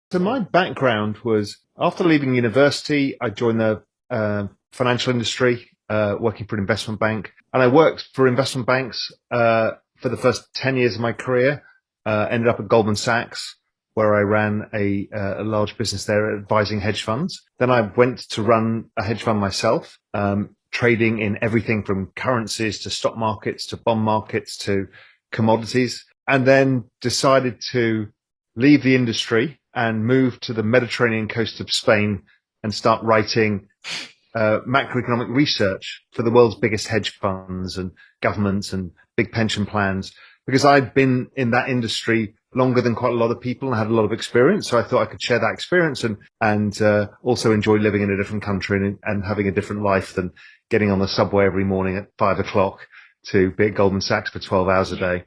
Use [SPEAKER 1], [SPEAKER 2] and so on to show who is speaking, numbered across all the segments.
[SPEAKER 1] So my background was after leaving university, I joined the financial industry, working for an investment bank, and I worked for investment banks for the first 10 years of my career. Ended up at Goldman Sachs, where I ran a large business there, advising hedge funds. Then I went to run a hedge fund myself, trading in everything from currencies to stock markets to bond markets to commodities, and then decided to leave the industry and move to the Mediterranean coast of Spain and start writing macroeconomic research for the world's biggest hedge funds and governments and big pension plans, because I'd been in that industry longer than quite a lot of people and had a lot of experience. So I thought I could share that experience and also enjoy living in a different country and having a different life than getting on the subway every morning at 5 o'clock to be at Goldman Sachs for 12 hours a day.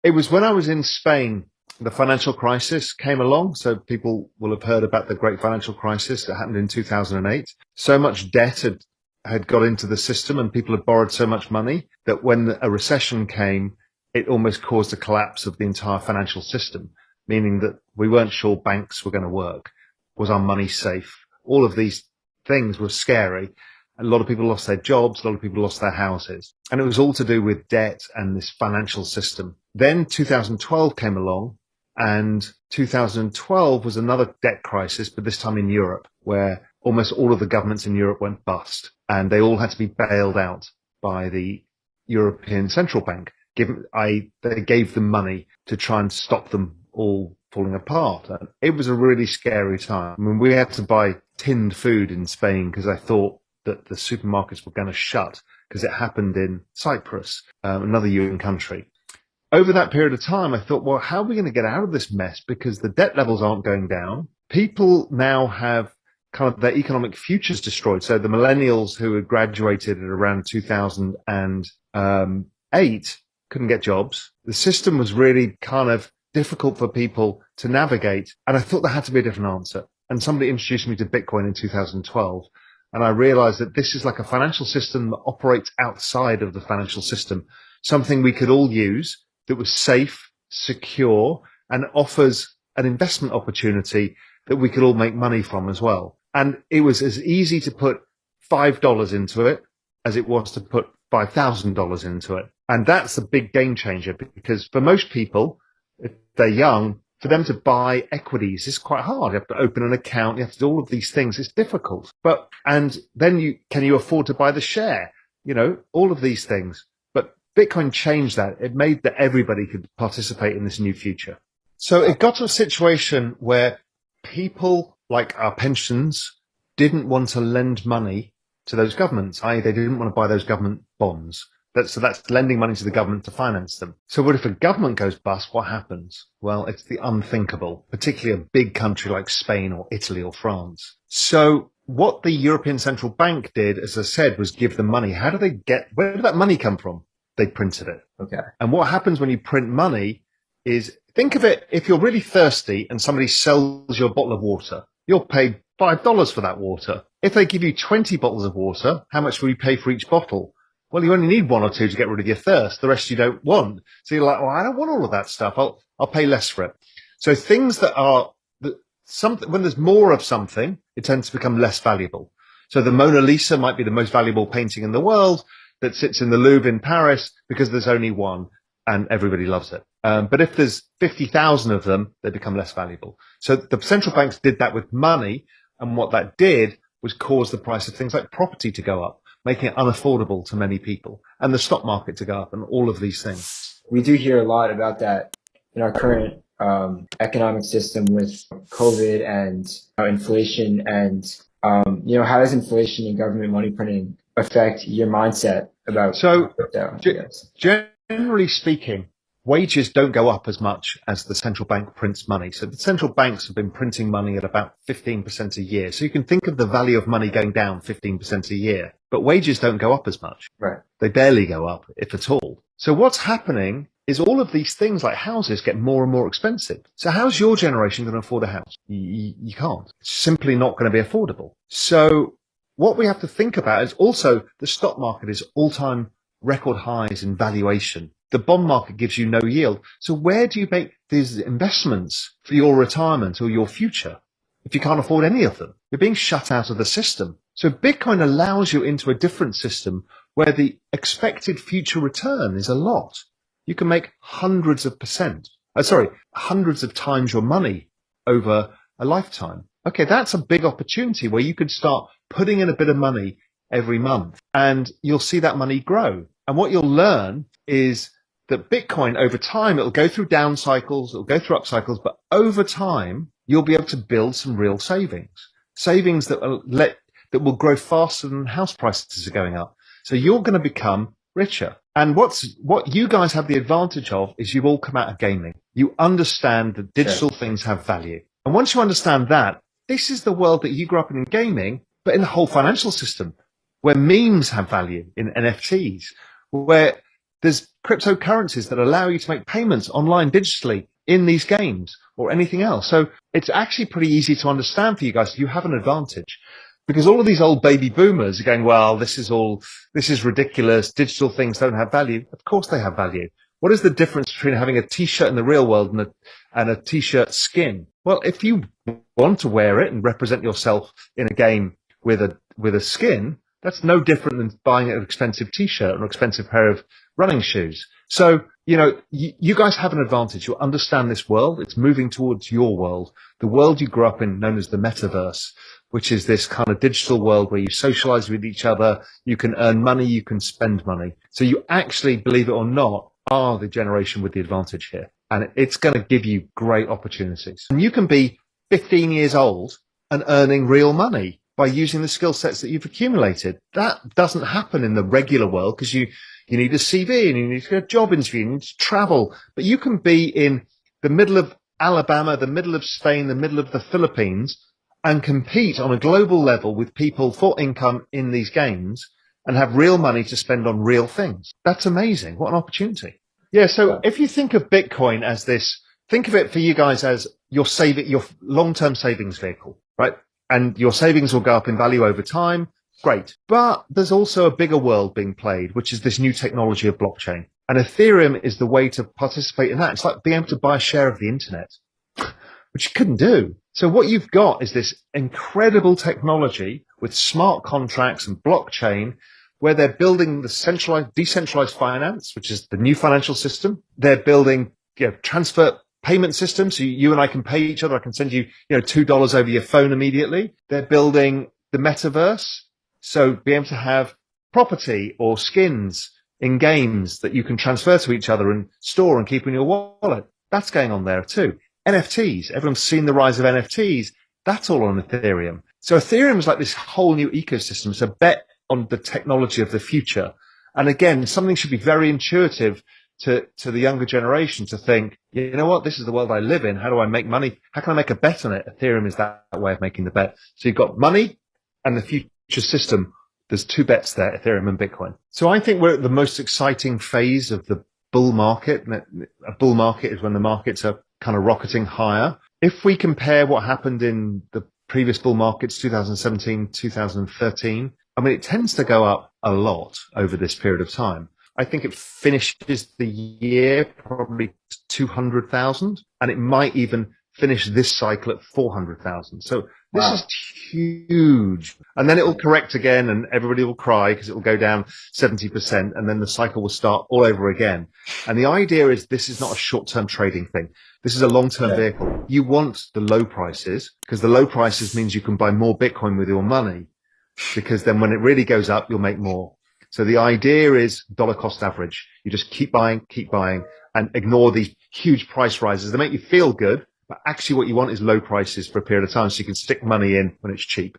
[SPEAKER 1] It was when I was in Spain, the financial crisis came along. So people will have heard about the great financial crisis that happened in 2008. So much debt had got into the system and people had borrowed so much money that when a recession came, it almost caused a collapse of the entire financial system, meaning that we weren't sure banks were going to work. Was our money safe? All of these things were scary. A lot of people lost their jobs. A lot of people lost their houses. And it was all to do with debt and this financial system. Then 2012 came along, and 2012 was another debt crisis, but this time in Europe, where almost all of the governments in Europe went bust and they all had to be bailed out by the European Central Bank. They gave them money to try and stop them all falling apart. And it was a really scary time. I mean, we had to buy tinned food in Spain because I thought that the supermarkets were going to shut, because it happened in Cyprus, another UN country. Over that period of time, I thought, well, how are we going to get out of this mess? Because the debt levels aren't going down. People now have kind of their economic futures destroyed. So the millennials who had graduated at around 2008 couldn't get jobs. The system was really kind of difficult for people to navigate. And I thought there had to be a different answer. And somebody introduced me to Bitcoin in 2012. And I realized that this is like a financial system that operates outside of the financial system, something we could all use that was safe, secure, and offers an investment opportunity that we could all make money from as well. And it was as easy to put $5 into it as it was to put $5,000 into it. And that's a big game changer, because for most people, if they're young, for them to buy equities is quite hard. You have to open an account. You have to do all of these things. It's difficult. And then can you afford to buy the share? All of these things. Bitcoin changed that. It made that everybody could participate in this new future. So it got to a situation where people, like our pensions, didn't want to lend money to those governments, i.e. they didn't want to buy those government bonds. So that's lending money to the government to finance them. So what if a government goes bust? What happens? Well, it's the unthinkable, particularly a big country like Spain or Italy or France. So what the European Central Bank did, as I said, was give them money. Where did that money come from? They printed it.
[SPEAKER 2] Okay.
[SPEAKER 1] And what happens when you print money is, think of it, if you're really thirsty and somebody sells you a bottle of water, you'll pay $5 for that water. If they give you 20 bottles of water, how much will you pay for each bottle? Well, you only need one or two to get rid of your thirst. The rest you don't want. So you're like, well, I don't want all of that stuff. I'll pay less for it. So things when there's more of something, it tends to become less valuable. So the Mona Lisa might be the most valuable painting in the world that sits in the Louvre in Paris because there's only one and everybody loves it. But if there's 50,000 of them, they become less valuable. So the central banks did that with money. And what that did was cause the price of things like property to go up, making it unaffordable to many people, and the stock market to go up, and all of these things.
[SPEAKER 2] We do hear a lot about that in our current economic system with COVID and inflation and how does inflation and government money printing affect your mindset about crypto?
[SPEAKER 1] Generally speaking, wages don't go up as much as the central bank prints money. So the central banks have been printing money at about 15% a year. So you can think of the value of money going down 15% a year, but wages don't go up as much.
[SPEAKER 2] Right.
[SPEAKER 1] They barely go up, if at all. So what's happening is all of these things like houses get more and more expensive. So how's your generation going to afford a house? You can't. It's simply not going to be affordable. So what we have to think about is also the stock market is all-time record highs in valuation. The bond market gives you no yield. So where do you make these investments for your retirement or your future if you can't afford any of them? You're being shut out of the system. So Bitcoin allows you into a different system where the expected future return is a lot. You can make hundreds of times your money over a lifetime. Okay, that's a big opportunity where you could start putting in a bit of money every month and you'll see that money grow. And what you'll learn is that Bitcoin over time, it'll go through down cycles, it'll go through up cycles, but over time, you'll be able to build some real savings that will grow faster than house prices are going up. So you're going to become richer. And what you guys have the advantage of is you've all come out of gaming. You understand that digital things have value. And once you understand that, this is the world that you grew up in gaming, but in the whole financial system, where memes have value in NFTs, where there's cryptocurrencies that allow you to make payments online digitally in these games or anything else. So it's actually pretty easy to understand for you guys. You have an advantage because all of these old baby boomers are going, well, this is ridiculous. Digital things don't have value. Of course they have value. What is the difference between having a t-shirt in the real world and a t-shirt skin? Well, if you want to wear it and represent yourself in a game with a skin, that's no different than buying an expensive t-shirt or an expensive pair of running shoes. So, you guys have an advantage. You understand this world. It's moving towards your world, the world you grew up in, known as the metaverse, which is this kind of digital world where you socialize with each other. You can earn money. You can spend money. So you actually, believe it or not, are the generation with the advantage here. And it's going to give you great opportunities. And you can be 15 years old and earning real money by using the skill sets that you've accumulated. That doesn't happen in the regular world because you need a CV and you need to get a job interview, you need to travel. But you can be in the middle of Alabama, the middle of Spain, the middle of the Philippines and compete on a global level with people for income in these games and have real money to spend on real things. That's amazing. What an opportunity. Yeah. So if you think of Bitcoin as this, think of it for you guys as your long-term savings vehicle, right? And your savings will go up in value over time. Great. But there's also a bigger world being played, which is this new technology of blockchain. And Ethereum is the way to participate in that. It's like being able to buy a share of the internet, which you couldn't do. So what you've got is this incredible technology with smart contracts and blockchain where they're building the decentralized finance, which is the new financial system. They're building transfer payment system. So you and I can pay each other. I can send you, $2 over your phone immediately. They're building the metaverse. So be able to have property or skins in games that you can transfer to each other and store and keep in your wallet. That's going on there too. NFTs. Everyone's seen the rise of NFTs. That's all on Ethereum. So Ethereum is like this whole new ecosystem. It's a bet on the technology of the future. And again, something should be very intuitive to the younger generation to think, you know what, this is the world I live in. How do I make money? How can I make a bet on it? Ethereum is that way of making the bet. So you've got money and the future system. There's two bets there, Ethereum and Bitcoin. So I think we're at the most exciting phase of the bull market. A bull market is when the markets are kind of rocketing higher. If we compare what happened in the previous bull markets, 2017, 2013, it tends to go up a lot over this period of time. I think it finishes the year probably 200,000, and it might even finish this cycle at 400,000. So this is huge. And then it will correct again and everybody will cry because it will go down 70% and then the cycle will start all over again. And the idea is this is not a short-term trading thing. This is a long-term vehicle. You want the low prices because the low prices means you can buy more Bitcoin with your money because then when it really goes up, you'll make more. So the idea is dollar cost average. You just keep buying and ignore these huge price rises. They make you feel good, but actually what you want is low prices for a period of time so you can stick money in when it's cheap.